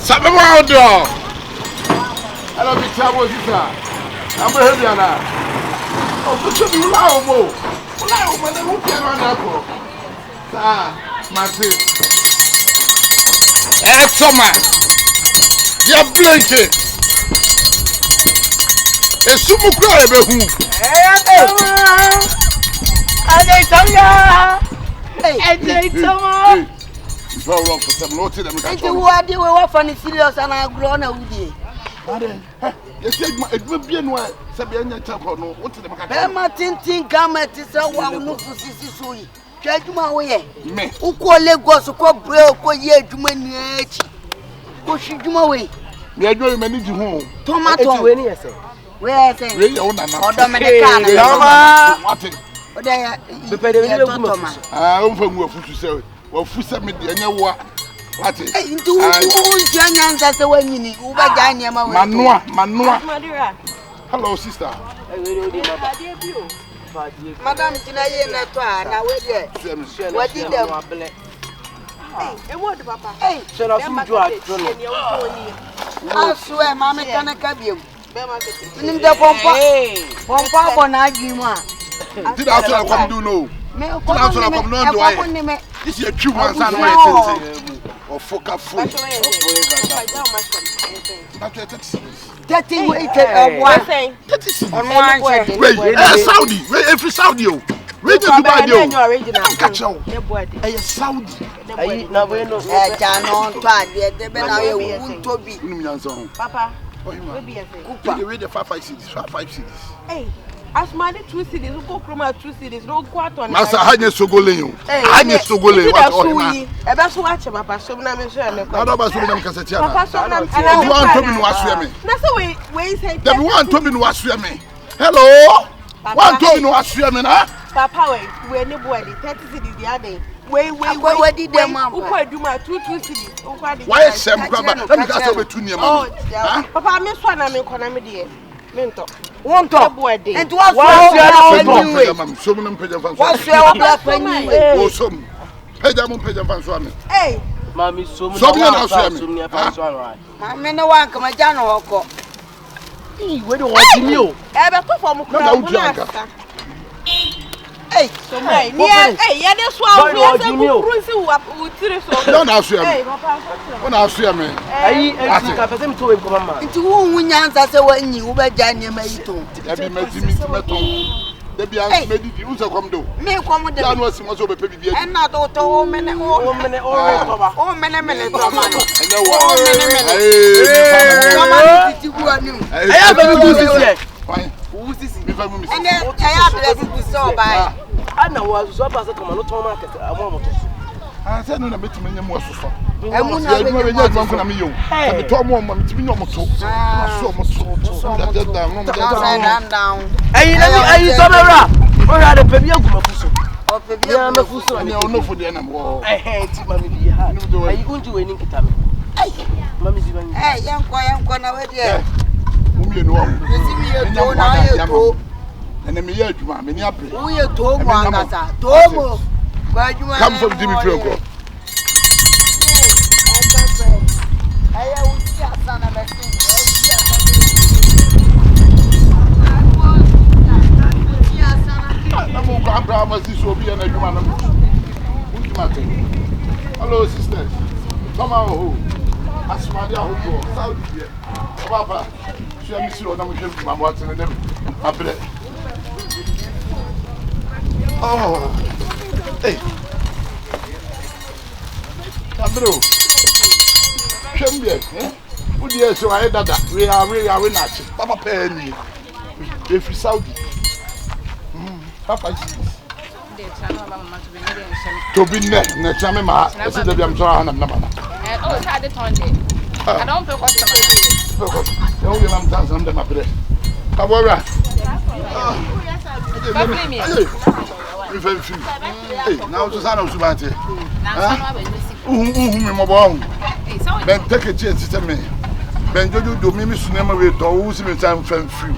Sababu do. Hello, Mr. Sister. I'm ready now. Oh, so you lao mo. Lao mo na mo piano na ko. Sa, Mansa. Toma. Ya blanche. Esumu kura ebe hu. Toma. It's all wrong for some notes. It's the word you were funny serious and I grown a woody. You said it will be no Sabian Chacono. What to the Martin come at this hour, no for Sissy. Judge my way. Me, who call Legos, who call Braille, who ye to many age. Push you my way. we are going to manage you home. Tomato, when you say, where I say, We own an Dominicana. What it? But they are the pedal Thomas. I don't know what to say. Well, for some media, what it? Into young answers the way you need. Manua. Hello, sister. Madame Tinaye Natwa, now wait there. What did them? Hey, what, Papa? Hey, Shall I swear, Mamma can I come you? In the pompa on Agima. Did I come do no? This is a true one, son. Or fuck food. 30 waited one thing. On one wait, Saudi. Wait, every Saudi. Wait, Dubai. Catch you. Hey, Saudi. Now we know. Papa. You read the 5 cities. Hey. As money 2 cities, who go from 2 cities, no quarter. Masa hanye sogole. Hanye sogole. What are you? That's what Papa. So now I'm sure. I don't know what I'm saying. Papa, so now you want to be no asweme. That's the way you say. Them want to be no asweme. Hello. Want to be no asweme na? Papa, we are nobody. 30 cities the other day. Wait. What did them who could do my 2 cities? Why is Sam Grabber? Let me cast over 2 near. Oh, Papa, I miss one. I'm in Conamidi. Minto. One top. And what's your black penny? Oh, some. Pejam Fanswami. Hey, Mammy, so many right. Mamma, no one come a jano. Where do you ever perform? Hey, so hey, yeah, that's why we are don't ask you. When I see me, I captain to him, Mamma. Into whom answer when you were Jania Maito. Every meeting, they be asked me to use a condo. Me come with the was much of a baby, and not all men and all men and all men and men. I have a good fine. And then I have to so by. I know was so fast come on Toma. I said no meet me more so. I won't have you. Hey, Tom, to be almost so much down. I saw where are the Pebia Gumafuso? I know for the animal. I hate Mammy. Are you going to winning Kitami? Mammy, hey, young Quana, wait here. You know, and then me yell to my many apple. We are Toma, Tomo. Come from Jimmy Franco. I will see a son of a thing. Hello, sisters. Come on, Asmadia, who Saudi. Papa, she has seen what I'm going to my watching and everything. Oh, hey, Cabro, Champion, eh? Would you so I that we are not Papa Penny. If you Saudi, Papa, to be next time, I said that I'm trying to number. Oh, it's had it on day. I don't feel comfortable. Don't give them time, I'm my breath. Cabora. Now, Susana Subati. Ben, take a chance to me. Ben, you do me, Miss Nema, with those who time free.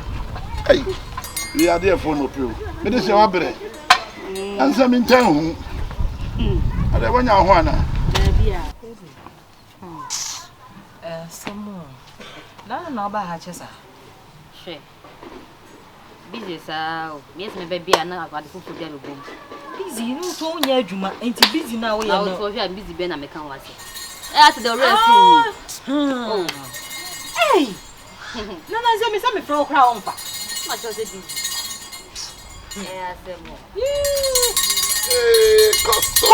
Hey, we are there for no pill. It is your bread. And some in town. I want your Juana. na oba ha chesa. She. Busy sa. Yes me baby na akwade fufu bia lobom. Busy no so nya adwuma. Enti busy na wo ye no. Na so hia busy be na me kan wase. As the rest. Oh. Hey. Nana ze me say me fro kra on fa. Ma just busy. Asemo. Customer.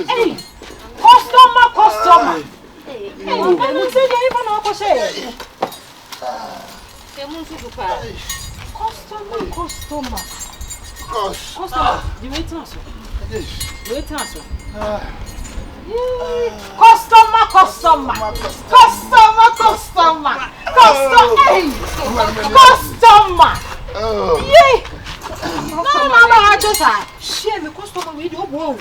Hey. Customer. Hey, I'm saying even now ko say. Customer. Customer. The wait answer. Wait answer. Customer. Yay! No, I just share me customer with your wow.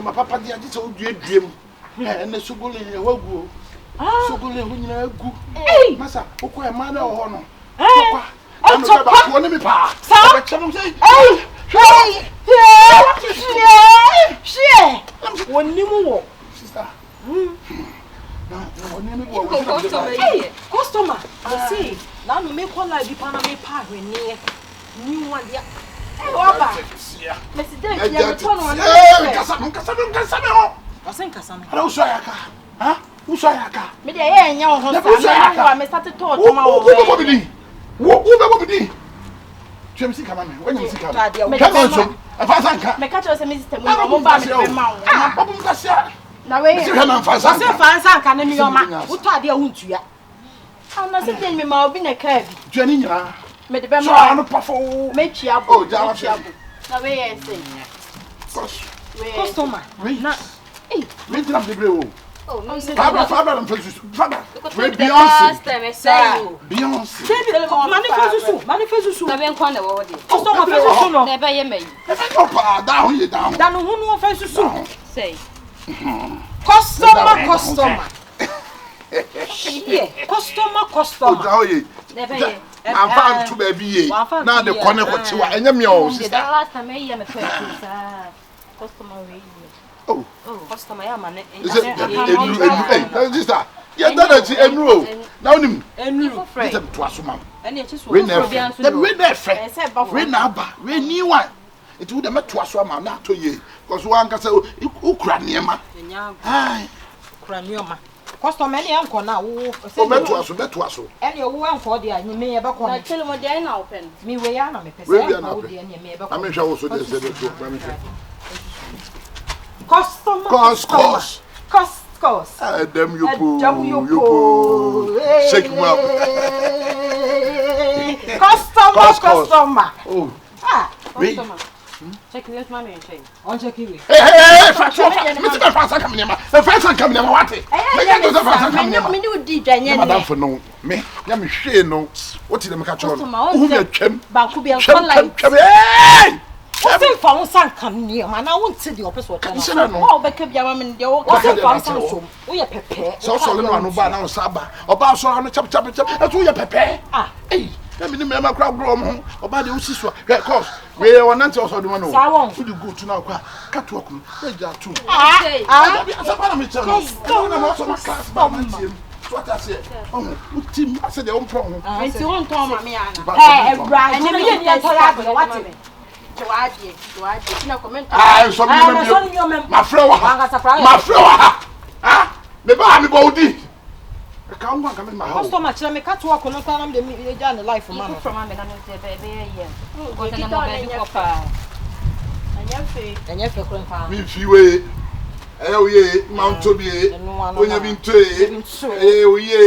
My papa did this old dream. And the Suguli Wagu. Suguli, when you are good. Hey, Massa, who quite a man or honor. I'm talking about one of me, pa. Hey, one new sister. Customer, I see. Now me make one like the Panama park near new one. Yeah. Hey, Oba. Mr. Dave, you have one on. Me dey hear nya ho so. Me start to talk to my own. Who Chemsi come on. When you see come. Come on, so. Afasanka. Me catch us me system we mo ba me ma wo. Obum kasia. Na we. Se kana afasanka. Se afasanka na mi yoma. Wo to ade ahuntua. Ana se den me ma obi na ka bi. Duani nyina. Me de be So ma. anu pafo. Me tua bo. Oh, jawa tua. Na we yes. Customer. Na. Eh, me drum de bre o. Oh, no. Father, I'm Beyonce. Manifesto. Na ben kwa na wo de. Customer face no. Na be ye me. Down here down. Dan hu no face so. Say. Customer. Yeah, customer. Oh, ye. Na be ye. I'm found to baby ye. Now the corner what you are. Enya me o sister. The last time I hear me first customer we. Oh, customer ya man. Sister. Yeah, that is enro. Now nim. Enro. This is to asuma. Eni echi so. We never. We never. We never. We new one. It would have to asuma na to ye. Because one can say ukra niema. Ai. Ukra niema. Customer ni anko na wo. Beto aso. Eni wo anko de anyi me ye be ko. Na tell mo de na open. Me we ya na me pese. Wo de anyi me ye be ko. I mean sure so dey say to. Customer. Cost. Them you po. Shake me up. Customer. Oh. Customer. Check with mommy and check. On check it. Hey, fast come near. Fast come near what? Me do di dwanye. Madam for no. Me, na me hwe no. What did them catch on? Who ya twem? Ba ku bia for like. Hey! What's for one can near man? I won't see the opposite. Oh, but keep your woman. What's for some? We are prepare. So no ba na saba. Oba so no chap. That's who you prepare. Ah, hey. Let me remember crowd grow mo. Oba de usi so. Cause we want to also do one. Who you go to now? Cat work. They just two. Asaba na me tell. No, no, so my class ba man team. What I say? Oh, team. I said they own problem. And you want Toma me ana. Hey, right. And you need to tell what it. Ah, so my friend, ah, me ba mi body. I can't go come in my house. Customer, tell me cat work no time dem me jana life for man. From am na no te be here. Go to na be ko pa. Anya fe kro nfa. Mi fiwe. Oye, Mount Tobi. Onya binto e. Oye.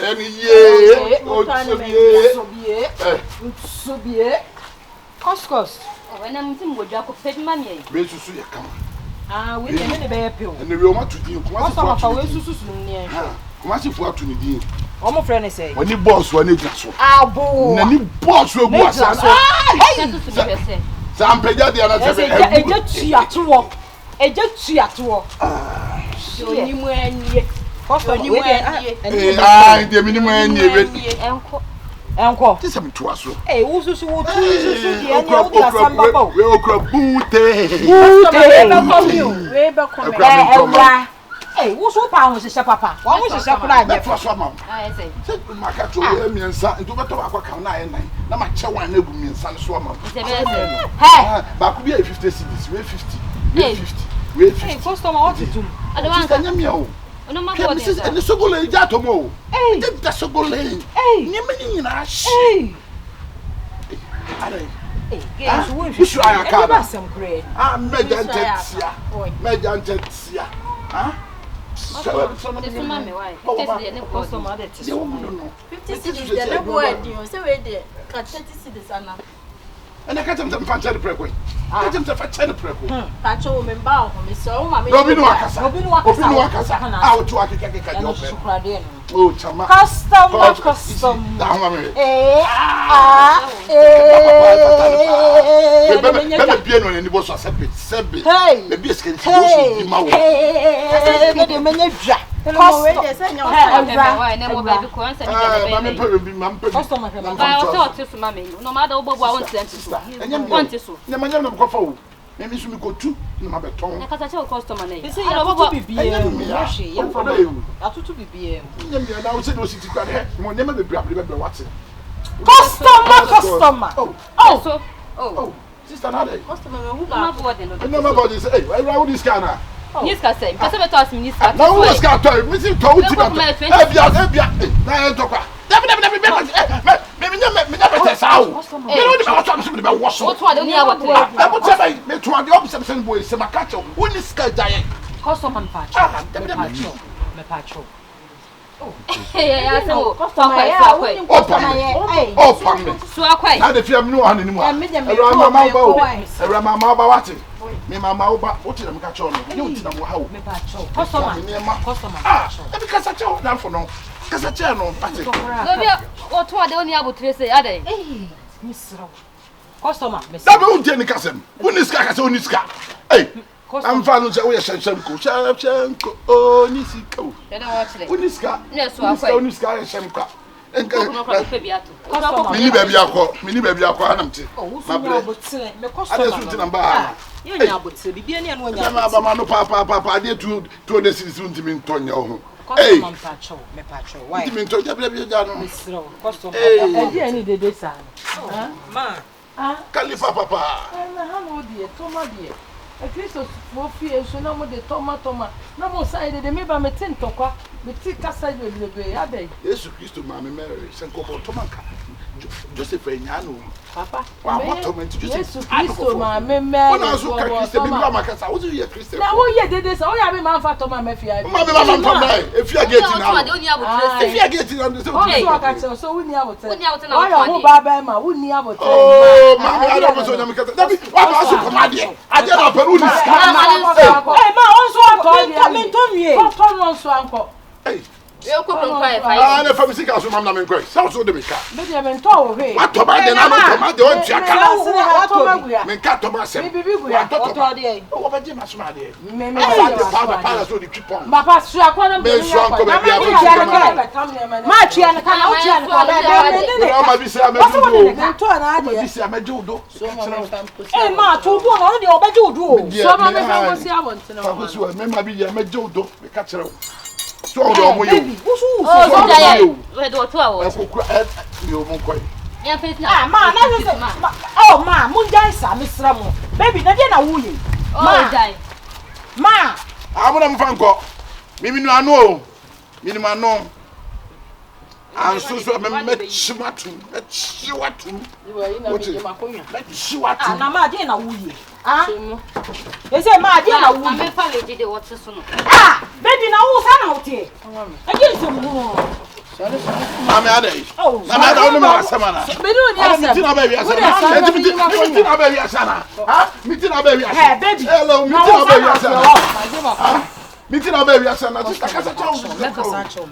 Eni ye. Sobie. Cost. When I'm thinking what you could money. Be susu ye kam. Ah, we dey me be pay o. And we want to do. Customer fa we susu near. Kuma si fu atu ni din. Omo friend say. Oni boss wa na gya so. Abo. Na ni boss we bu asa. Hey. Sam peja dia na se. Eje tuato. Oni mu anie. Customer we dey. Ah, dey minimum anie we. Enko. Enko. This am to aso. Eh, wo so wo tu so di anya wo di asamba ba. We okra bute. We be come. Ewra. Eh, wo so pa ho hye papa. Wo ho hye kura anya. Beto aso am. Ah, say. Say maka to we miensa, nto beto akwa na aye nan. Na ma che wan na egu miensa so am. Hey. Ba ku bi 50 cedis, we 50. We 50. We 50. Hey, customer what to do? I want to nyame o. No ma go This is any sogole jatomo. Hey. The sogole. Hey. Nyame nyina. Hey. Are. Hey, guys, we should I aka some create. Ah, mejantetia. Mejantetia. Huh? This woman me why? This is the customer that is. No. 50 cedis the no word you say we dey ka 30 cedis ana. And I can't tell them fancy the preko. I can't tell fancy the preko. Ka cho me ba ho me so ma me. No be no akasa. Out to akeka No job. sukrade no. Oh, chama. Custom. Bebe piano ni bo so sepe. Hey. Maybe esken ti do di mawo. Hey, menya dwa. No we dey say nyo. Why na mo baby ko ansa Mama me pe bi mam pe. Customer ke ba o so to ma me no ma da wo bobo won tente so. Won te so. Na manya na ko fa wo. Me mi su mi ko tu na ma beton. Na kasa che customer na yi. Say ya bobo bibie. Hwe Ya fa. Atutu bibie. Nya mi na wo se do siti kwa he. Mo nyama be bra be wate. Customer. So Oh, sister na dey. Customer me who ma ba. bo de no. No my body say, hey, why would this guy now? Niska say, because be to ask me niska. Now who this guy toy? Me see to uti ba. Ebia. Na en tokwa. Me never tell sao. Me no dey watch am see me be wash. What one dey about today? I put say me to the opposite person boy say makacho. Who this guy die? Customer me patcho. Yeah, so Customer ya Opa me. so akwai. Na dey fear me no han ni mu. Era mama ba wate. Me mama oba, what them catch on? You uti na mo ha o. me patcho. Customer. Ah, e be kasa che na fo no. Kasa che no, ate. No be o to ade oni abotre say ade. Eh, misro. Customer, me Da be unti ni kasem. Uniska kasa uniska. Hey. I'm falling say we shenko. Shenko. Oh, nisika. Dey na watch le. Uniska. Na so akwai. Uniska shenko. No kwa pe biato. Mini baby akọ anamte. Ma bre. Me customer. Ade sunti namba. You nya abotre bibie ne no nya. Na ba no papa ade tu de sisi unti mi ntonya ho. Customer me patcho. Why? Unti mi ntonya bia ja no. Misro. Customer. Edi ani de sa. Ma. Kalifa papa. Na ha no de toma de. E Kristo fo fie so na mo de toma. Na mo sai de me ba me tintokwa. Me ti kasa de ya dey. Yesu Kristo ma me Mary senko ko tomanka. Joseph enyano. Papa. Wa motomenti Joseph. Yesu Kristo ma me Mary. Wona so ka Kristo bi ba makasa. Wo ye Kristo. Na wo ye dede sa. Wo ya be man fa toma me fia. Ma me ba pam na. Efia gate na. No to ade oni abotre say. Efia gate na so. Oh, so aka che so wuni abotre. Wuni abotre na wo ya ho ba ba ma wuni abotre. Oh, ma me ado so nyam kasa. Dabi wa ba so komade. Ade na peru ni ska. Eh ma on so akọ Me to wie. Ko on so anko. Hey. We ko pro kwa Ah, fa. na famisi ka so mam na me nkoi. Sa so de me ka. Me de me to wo he. Wa to ba de na no to ma de on tia ka. Me Me ka to ba se. Me bibi gu ya. to To ade. Wo ba je ma so ma de. Me Asa de pa so di twipon. Papa su akwa na Me so anko be bia Ma twa ne kana, wo twa ne kana. Wo ma bi se amedu. Me to na Wo bi ade. se amedu do. Eh ma to do no de obeje odu. So ma me fa go si abonte Fa ko na. si wa me ma bi ya amedu do. Me ka kire wo. So o do omo yo. Oh, so da ye. We do to awo. E ko kura yo mo koi. Ya face na. Ah ma na se. Oh ma, mun jai sa misra mo. Baby na de na wuye. Oh, dai. Ma. Amuna mfa nko. Mimi nu anu o. Mimi nu anu. Anso so me chiwatu. Me chiwatu. Me chiwatu. Ah na ma de na wuye. Ah. E say ma de na wuye. Me fa le de what so no. Ah, baby na wo sa na hote. Again some mo. Mama ade. Oh. Na ma da onu ma asema na. Me do ni asem. Mitina baby asema. Mitina baby asema. Ha? Mitina baby asema. Hey baby. Hello, mitina baby asema. Mitina baby asema. Sister kasa chawo.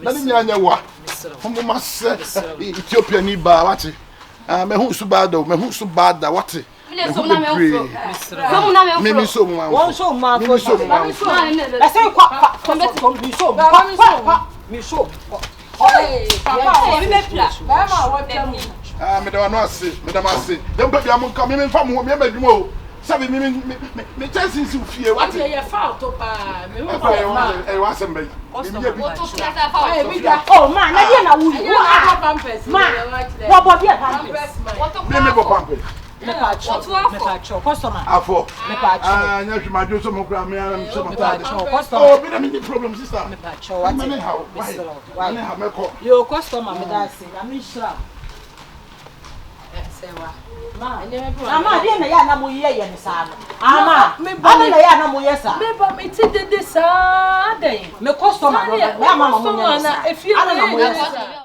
Na ni nyanya wa. Homo masse. Ethiopia ni ba wate. Ah me hu su bada, me hu su bada wate. Me so na me ofro. So na me ofro. Mimi so mu. Won so ma Mimi so mu. I say kwa. Me so. Me so. Papa, we make plan. Mama, what tell me? Me don't know say, madam say. Dem pe bia mo come me fa mo me adwuma o. Sabe me chances you fear what? You foul to pa. Me who fa e wa sem be. What to theater for? Oh man, na dey na wuyi. Pampers. Ma. What body pampers? Me go pampers. Me pa cho. Customer. Afọ. Me pa cho. Nya hwima jo so mo kura me am so mo Me pa ta. cho. Customer. Oh, me na me problem sister. Me pa cho. What? Me how? Why? Me how me call. Yo customer me da say. Na me shra. Sewa. Ama dey na ya na mo ye ye ni sa no. Ama. Ama na ya na mo ye sa. Me ba me ti de sa den. Me customer no. Me ama mo ye sa. Ana na mo ye sa.